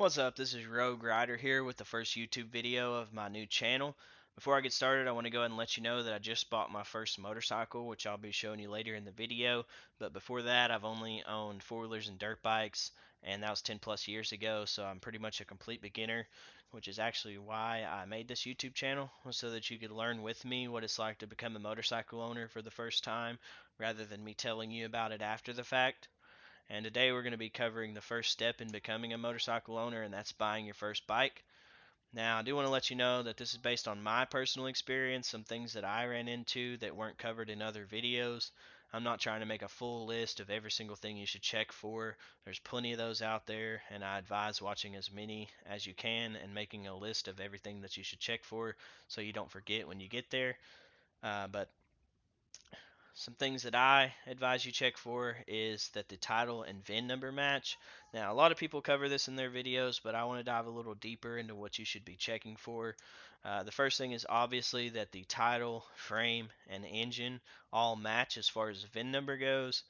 What's up? This is Rogue Rider here with the first YouTube video of my new channel. Before I get started, I want to go ahead and let you know that I just bought my first motorcycle, which I'll be showing you later in the video. But before that, I've only owned four-wheelers and dirt bikes, and that was 10 plus years ago, so I'm pretty much a complete beginner, which is actually why I made this YouTube channel, so that you could learn with me what it's like to become a motorcycle owner for the first time, rather than me telling you about it after the fact. And today we're going to be covering the first step in becoming a motorcycle owner, and that's buying your first bike. Now, I do want to let you know that this is based on my personal experience, some things that I ran into that weren't covered in other videos. I'm not trying to make a full list of every single thing you should check for. There's plenty of those out there, and I advise watching as many as you can and making a list of everything that you should check for so you don't forget when you get there. But some things that I advise you check for is that the title and VIN number match. Now, a lot of people cover this in their videos, but I want to dive a little deeper into what you should be checking for. The first thing is obviously that the title, frame, and engine all match as far as the VIN number goes.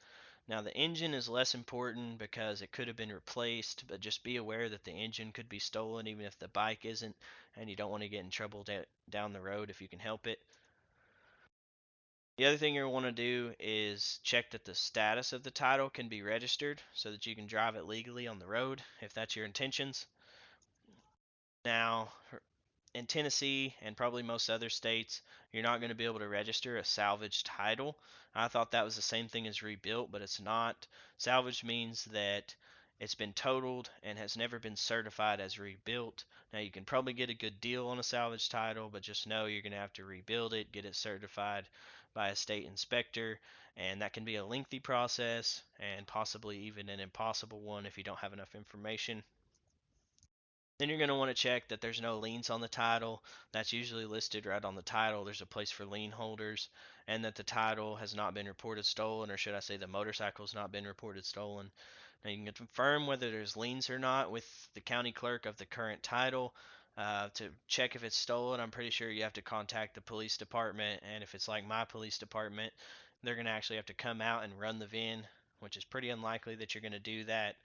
Now, the engine is less important because it could have been replaced, but just be aware that the engine could be stolen even if the bike isn't, and you don't want to get in trouble down the road if you can help it. The other thing you'll want to do is check that the status of the title can be registered so that you can drive it legally on the road if that's your intentions. Now, in Tennessee and probably most other states, you're not going to be able to register a salvage title. I thought that was the same thing as rebuilt, but it's not. Salvage means that it's been totaled and has never been certified as rebuilt. Now, you can probably get a good deal on a salvage title, but just know you're going to have to rebuild it, get it certified by a state inspector, and that can be a lengthy process and possibly even an impossible one if you don't have enough information. Then you're going to want to check that there's no liens on the title. That's usually listed right on the title. There's a place for lien holders, and that the title has not been reported stolen, or should I say the motorcycle has not been reported stolen. Now you can confirm whether there's liens or not with the county clerk of the current title. To check if it's stolen, I'm pretty sure you have to contact the police department, and if it's like my police department, they're going to actually have to come out and run the VIN, which is pretty unlikely that you're going to do that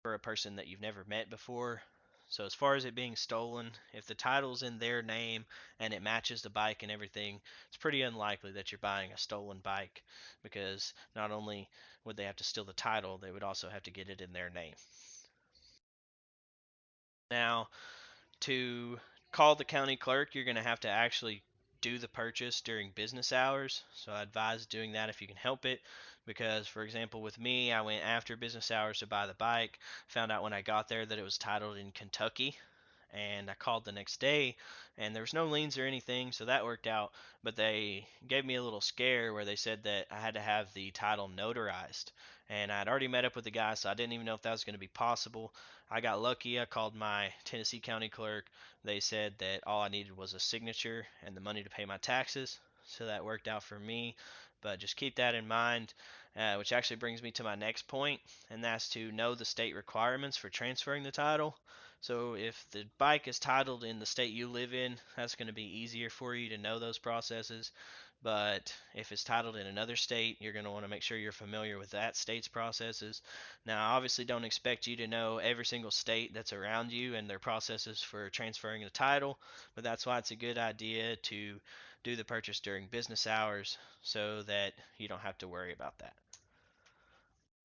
for a person that you've never met before. So as far as it being stolen, if the title's in their name and it matches the bike and everything, it's pretty unlikely that you're buying a stolen bike, because not only would they have to steal the title, they would also have to get it in their name. Now, to call the county clerk, you're going to have to actually do the purchase during business hours. So I advise doing that if you can help it, because for example with me, I went after business hours to buy the bike, found out when I got there that it was titled in Kentucky, and I called the next day and there was no liens or anything, so that worked out. But they gave me a little scare where they said that I had to have the title notarized, and I'd already met up with the guy, so I didn't even know if that was going to be possible. I got lucky. I called my Tennessee county clerk. They said that all I needed was a signature and the money to pay my taxes, so that worked out for me. But just keep that in mind, which actually brings me to my next point, and that's to know the state requirements for transferring the title. So if the bike is titled in the state you live in, that's going to be easier for you to know those processes. But if it's titled in another state, you're going to want to make sure you're familiar with that state's processes. Now, I obviously don't expect you to know every single state that's around you and their processes for transferring the title, but that's why it's a good idea to do the purchase during business hours so that you don't have to worry about that.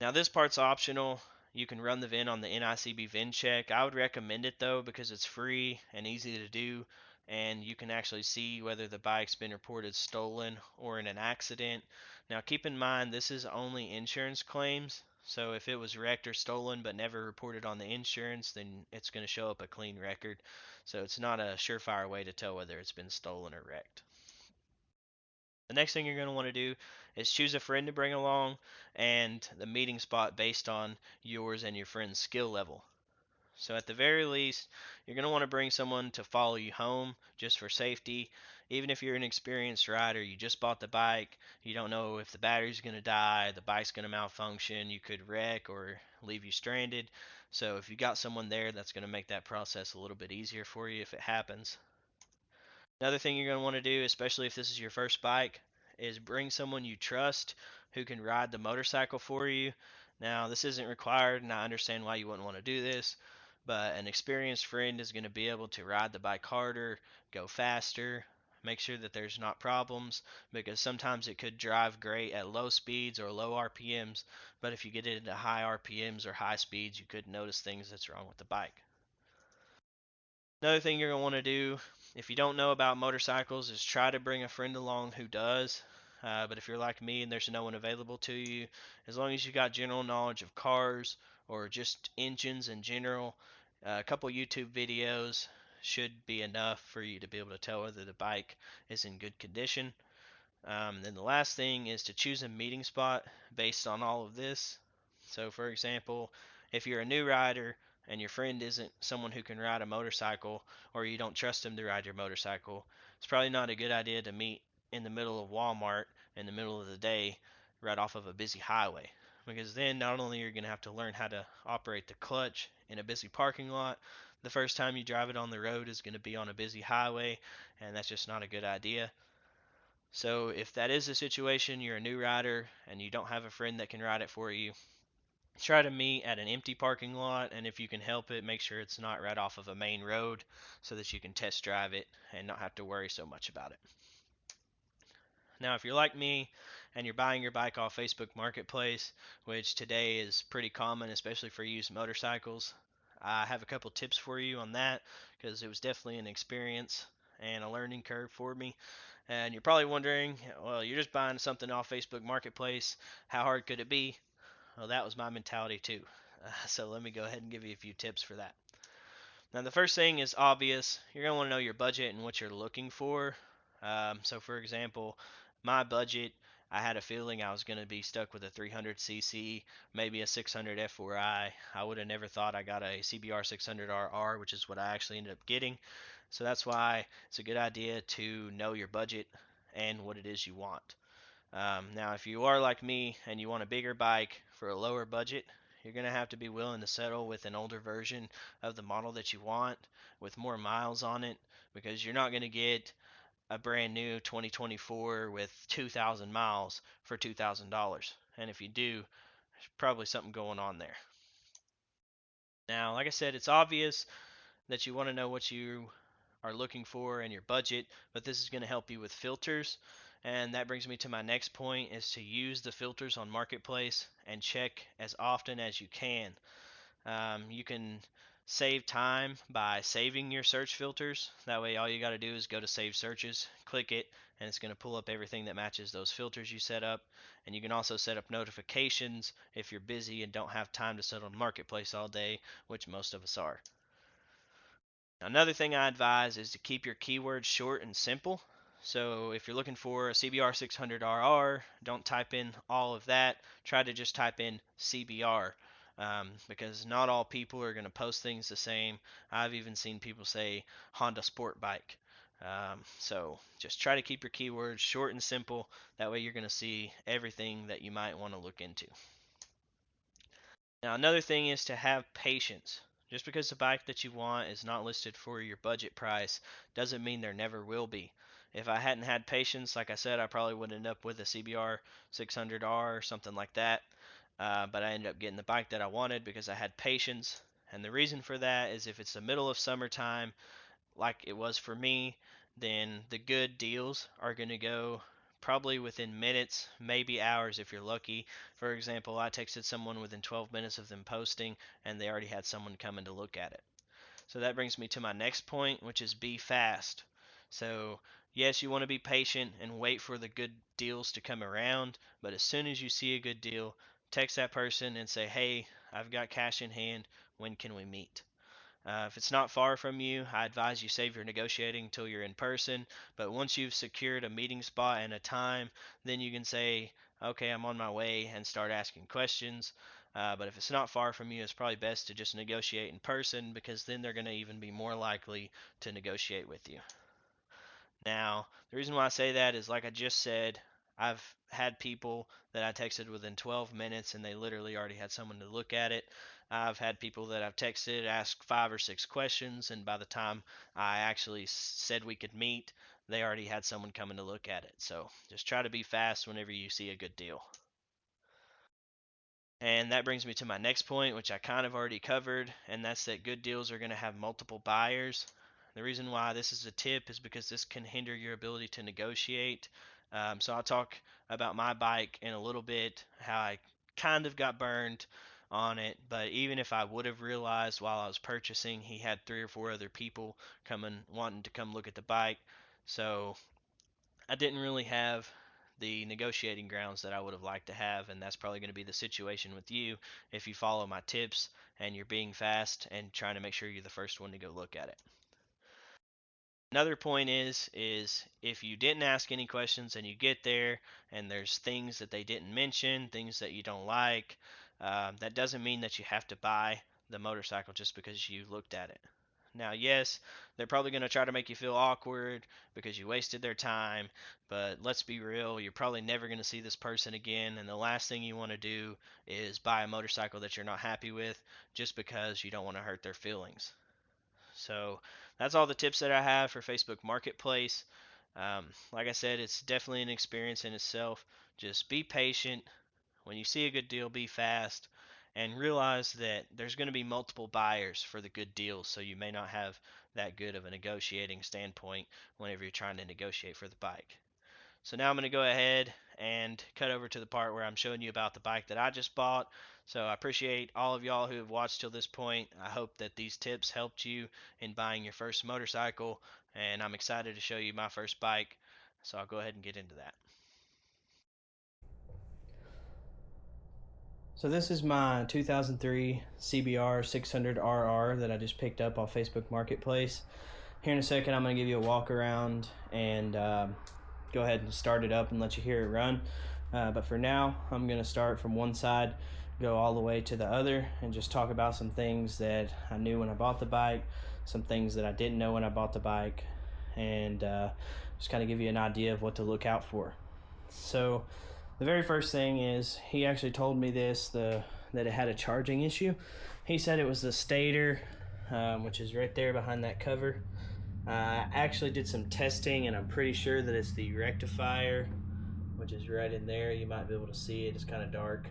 Now this part's optional. You can run the VIN on the NICB VIN check. I would recommend it though because it's free and easy to do, and you can actually see whether the bike's been reported stolen or in an accident. Now keep in mind this is only insurance claims, so if it was wrecked or stolen but never reported on the insurance, then it's going to show up a clean record. So it's not a surefire way to tell whether it's been stolen or wrecked. The next thing you're going to want to do is choose a friend to bring along and the meeting spot based on yours and your friend's skill level. So at the very least, you're going to want to bring someone to follow you home just for safety. Even if you're an experienced rider, you just bought the bike, you don't know if the battery's going to die, the bike's going to malfunction, you could wreck or leave you stranded. So if you got someone there, that's going to make that process a little bit easier for you if it happens. Another thing you're going to want to do, especially if this is your first bike, is bring someone you trust who can ride the motorcycle for you. Now, this isn't required, and I understand why you wouldn't want to do this, but an experienced friend is going to be able to ride the bike harder, go faster, make sure that there's not problems, because sometimes it could drive great at low speeds or low RPMs, but if you get it into high RPMs or high speeds, you could notice things that's wrong with the bike. Another thing you're going to want to do if you don't know about motorcycles is try to bring a friend along who does. But if you're like me and there's no one available to you, as long as you got general knowledge of cars or just engines in general, a couple YouTube videos should be enough for you to be able to tell whether the bike is in good condition. Then the last thing is to choose a meeting spot based on all of this. So, for example, if you're a new rider and your friend isn't someone who can ride a motorcycle, or you don't trust him to ride your motorcycle, it's probably not a good idea to meet in the middle of Walmart in the middle of the day right off of a busy highway. Because then not only are you going to have to learn how to operate the clutch in a busy parking lot, the first time you drive it on the road is going to be on a busy highway, and that's just not a good idea. So if that is the situation, you're a new rider and you don't have a friend that can ride it for you, try to meet at an empty parking lot, and if you can help it, make sure it's not right off of a main road so that you can test drive it and not have to worry so much about it. Now, if you're like me and you're buying your bike off Facebook Marketplace, which today is pretty common, especially for used motorcycles, I have a couple tips for you on that because it was definitely an experience and a learning curve for me. And you're probably wondering, well, you're just buying something off Facebook Marketplace. How hard could it be? Well, that was my mentality too. So let me go ahead and give you a few tips for that. Now, the first thing is obvious. You're going to want to know your budget and what you're looking for. So, for example, my budget, I had a feeling I was going to be stuck with a 300cc, maybe a 600 F4i. I would have never thought I got a CBR 600RR, which is what I actually ended up getting. So that's why it's a good idea to know your budget and what it is you want. Now, if you are like me and you want a bigger bike for a lower budget, you're going to have to be willing to settle with an older version of the model that you want with more miles on it because you're not going to get a brand new 2024 with 2,000 miles for $2,000. And if you do, there's probably something going on there. Now, like I said, it's obvious that you want to know what you are looking for and your budget, but this is going to help you with filters. And that brings me to my next point is to use the filters on Marketplace and check as often as you can. You can save time by saving your search filters. That way all you got to do is go to save searches, click it, and it's going to pull up everything that matches those filters you set up. And you can also set up notifications if you're busy and don't have time to sit on Marketplace all day, which most of us are. Another thing I advise is to keep your keywords short and simple. So if you're looking for a CBR 600RR, don't type in all of that. Try to just type in CBR because not all people are going to post things the same. I've even seen people say Honda Sport Bike. So just try to keep your keywords short and simple. That way you're going to see everything that you might want to look into. Now, another thing is to have patience. Just because the bike that you want is not listed for your budget price doesn't mean there never will be. If I hadn't had patience, like I said, I probably would end up with a CBR 600R or something like that. But I ended up getting the bike that I wanted because I had patience. And the reason for that is if it's the middle of summertime, like it was for me, then the good deals are going to go probably within minutes, maybe hours if you're lucky. For example, I texted someone within 12 minutes of them posting, and they already had someone coming to look at it. So that brings me to my next point, which is be fast. So, yes, you want to be patient and wait for the good deals to come around, but as soon as you see a good deal, text that person and say, hey, I've got cash in hand. When can we meet? If it's not far from you, I advise you save your negotiating until you're in person. But once you've secured a meeting spot and a time, then you can say, okay, I'm on my way and start asking questions. But if it's not far from you, it's probably best to just negotiate in person because then they're going to even be more likely to negotiate with you. Now, the reason why I say that is like I just said, I've had people that I texted within 12 minutes and they literally already had someone to look at it. I've had people that I've texted, asked 5 or 6 questions, and by the time I actually said we could meet, they already had someone coming to look at it. So just try to be fast whenever you see a good deal. And that brings me to my next point, which I kind of already covered, and that's that good deals are going to have multiple buyers. The reason why this is a tip is because this can hinder your ability to negotiate. So I'll talk about my bike in a little bit, how I kind of got burned on it, but even if I would have realized while I was purchasing, he had 3 or 4 other people coming wanting to come look at the bike. So I didn't really have the negotiating grounds that I would have liked to have, and that's probably going to be the situation with you if you follow my tips and you're being fast and trying to make sure you're the first one to go look at it. Another point is if you didn't ask any questions and you get there and there's things that they didn't mention, things that you don't like, that doesn't mean that you have to buy the motorcycle just because you looked at it. Now, yes, they're probably going to try to make you feel awkward because you wasted their time, but let's be real, you're probably never going to see this person again, and the last thing you want to do is buy a motorcycle that you're not happy with just because you don't want to hurt their feelings. So that's all the tips that I have for Facebook Marketplace. Like I said, it's definitely an experience in itself. Just be patient. When you see a good deal, be fast and realize that there's going to be multiple buyers for the good deals, so you may not have that good of a negotiating standpoint whenever you're trying to negotiate for the bike. So now I'm going to go ahead and cut over to the part where I'm showing you about the bike that I just bought. So I appreciate all of y'all who have watched till this point. I hope that these tips helped you in buying your first motorcycle, and I'm excited to show you my first bike. So I'll go ahead and get into that. So this is my 2003 CBR 600RR that I just picked up off Facebook Marketplace. Here in a second, I'm going to give you a walk around and go ahead and start it up and let you hear it run. But for now, I'm going to start from one side, go all the way to the other, and just talk about some things that I knew when I bought the bike, some things that I didn't know when I bought the bike, and just kind of give you an idea of what to look out for. So the very first thing is he actually told me that it had a charging issue. He said it was the stator, which is right there behind that cover. I actually did some testing, and I'm pretty sure that it's the rectifier, which is right in there. You might be able to see it. It's kind of dark.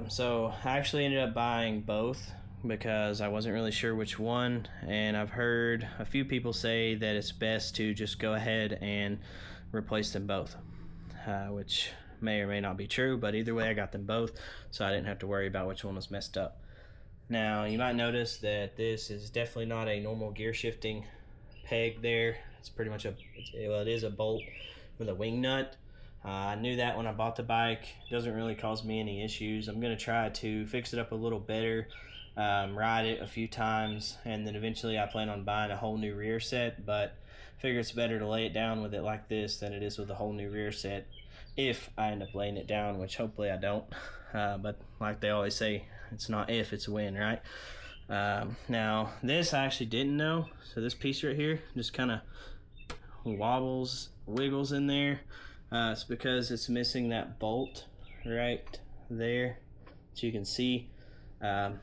So I actually ended up buying both because I wasn't really sure which one, and I've heard a few people say that it's best to just go ahead and replace them both, which may or may not be true, but either way I got them both, so I didn't have to worry about which one was messed up. Now you might notice that this is definitely not a normal gear shifting peg there. It's pretty much it is a bolt with a wing nut. I knew that when I bought the bike. It doesn't really cause me any issues. I'm going to try to fix it up a little better, ride it a few times, and then eventually I plan on buying a whole new rear set, but I figure it's better to lay it down with it like this than it is with a whole new rear set, if I end up laying it down, which hopefully I don't. But like they always say, it's not if, it's when, right? Now this I actually didn't know. So this piece right here just kind of wiggles in there. It's because it's missing that bolt right there, so you can see.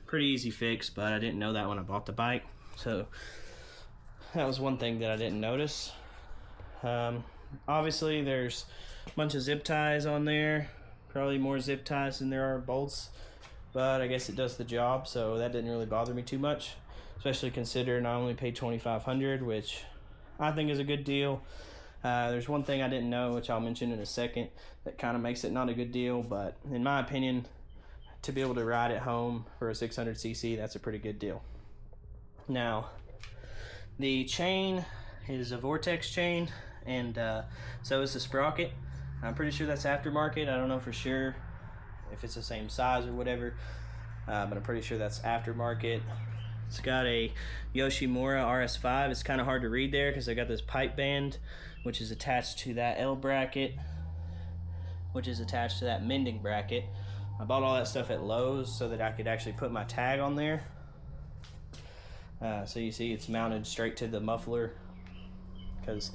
Pretty easy fix, but I didn't know that when I bought the bike, so that was one thing that I didn't notice. Obviously there's a bunch of zip ties on there, probably more zip ties than there are bolts, but I guess it does the job, so that didn't really bother me too much, especially considering I only paid $2,500, which I think is a good deal. There's one thing I didn't know, which I'll mention in a second, that kind of makes it not a good deal, but in my opinion, to be able to ride it home for a 600cc, that's a pretty good deal. Now, the chain is a Vortex chain, and so is the sprocket. I'm pretty sure that's aftermarket. I don't know for sure if it's the same size or whatever, but I'm pretty sure that's aftermarket. It's got a Yoshimura RS5. It's kind of hard to read there because I got this pipe band, which is attached to that L bracket, which is attached to that mending bracket. I bought all that stuff at Lowe's so that I could actually put my tag on there. So you see it's mounted straight to the muffler because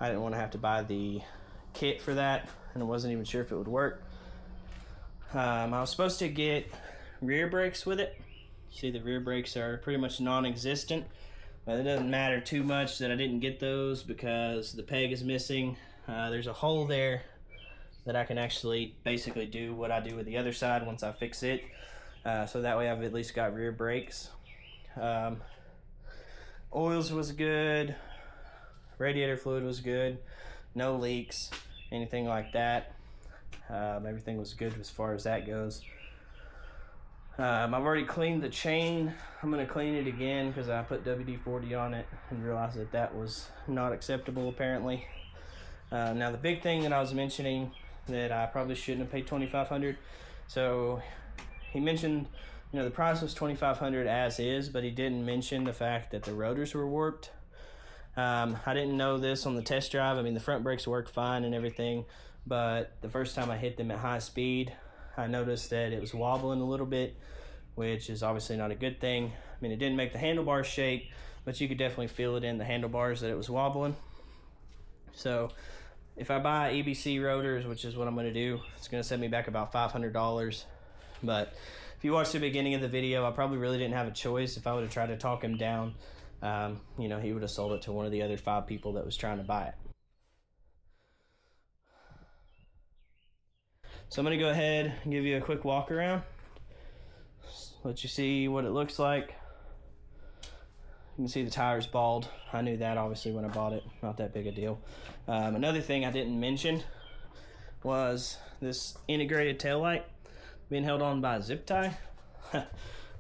I didn't want to have to buy the kit for that, and I wasn't even sure if it would work. I was supposed to get rear brakes with it. See, the rear brakes are pretty much non-existent, but it doesn't matter too much that I didn't get those because the peg is missing. There's a hole there that I can actually basically do what I do with the other side once I fix it. So that way I've at least got rear brakes. Oils was good, radiator fluid was good, no leaks, anything like that. Everything was good as far as that goes. I've already cleaned the chain. I'm going to clean it again because I put WD-40 on it and realized that that was not acceptable apparently. Now the big thing that I was mentioning that I probably shouldn't have paid $2,500. So he mentioned, the price was $2,500 as is, but he didn't mention the fact that the rotors were warped. I didn't know this on the test drive. I mean, the front brakes worked fine and everything, but the first time I hit them at high speed, I noticed that it was wobbling a little bit, which is obviously not a good thing. I mean, it didn't make the handlebars shake, but you could definitely feel it in the handlebars that it was wobbling. So if I buy EBC rotors, which is what I'm going to do, it's going to set me back about $500. But if you watched the beginning of the video, I probably really didn't have a choice. If I would have tried to talk him down, he would have sold it to one of the other 5 people that was trying to buy it. So I'm going to go ahead and give you a quick walk around, let you see what it looks like. You can see the tires bald. I knew that obviously when I bought it, not that big a deal. Another thing I didn't mention was this integrated taillight being held on by a zip tie.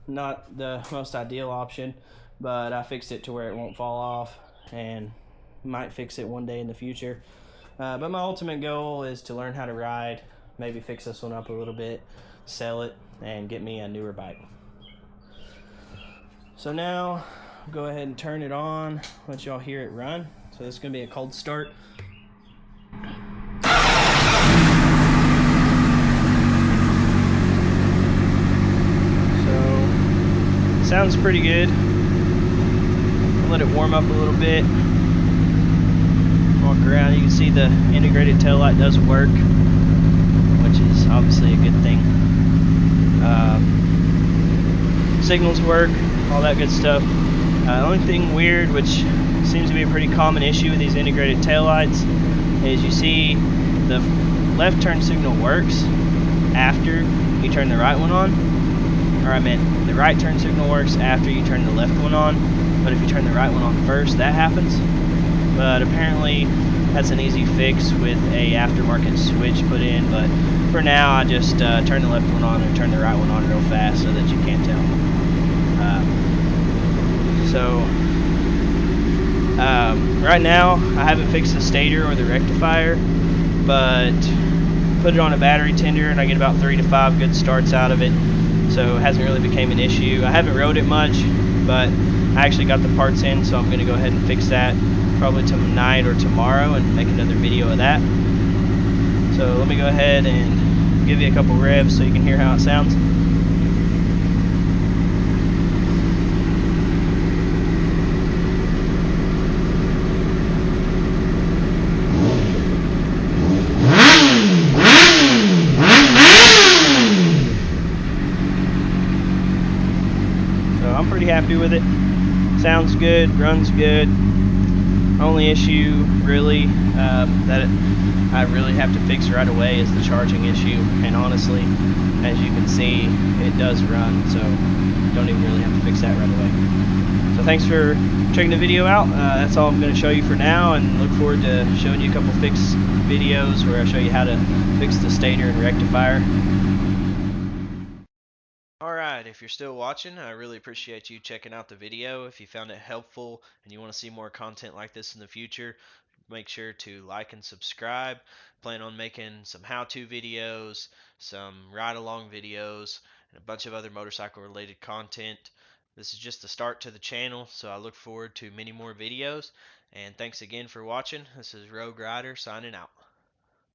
Not the most ideal option, but I fixed it to where it won't fall off and might fix it one day in the future. But my ultimate goal is to learn how to ride, maybe fix this one up a little bit, sell it, and get me a newer bike. So now go ahead and turn it on, let y'all hear it run. So this is going to be a cold start. So sounds pretty good. I'll let it warm up a little bit. Walk around, you can see the integrated taillight does work, which is obviously a good thing. Signals work, all that good stuff. The only thing weird, which seems to be a pretty common issue with these integrated taillights, is you see the left turn signal works after you turn the right one on. Or I meant the right turn signal works after you turn the left one on, but if you turn the right one on first, that happens. But apparently that's an easy fix with a aftermarket switch put in, but for now I just turn the left one on and turn the right one on real fast so that you can't tell. Right now I haven't fixed the stator or the rectifier, but put it on a battery tender and I get about 3 to 5 good starts out of it, so it hasn't really become an issue. I haven't rode it much, but I actually got the parts in, so I'm going to go ahead and fix that probably tonight or tomorrow and make another video of that. So let me go ahead and give you a couple revs so you can hear how it sounds. So I'm pretty happy with it. Sounds good, runs good. Only issue really that I really have to fix right away is the charging issue, and honestly, as you can see, it does run, so don't even really have to fix that right away. So thanks for checking the video out. That's all I'm going to show you for now, and look forward to showing you a couple fix videos where I show you how to fix the stator and rectifier. Alright, if you're still watching, I really appreciate you checking out the video. If you found it helpful and you want to see more content like this in the future, make sure to like and subscribe. Plan on making some how-to videos, some ride-along videos, and a bunch of other motorcycle related content. This is just the start to the channel, so I look forward to many more videos. And thanks again for watching. This is Rogue Rider signing out.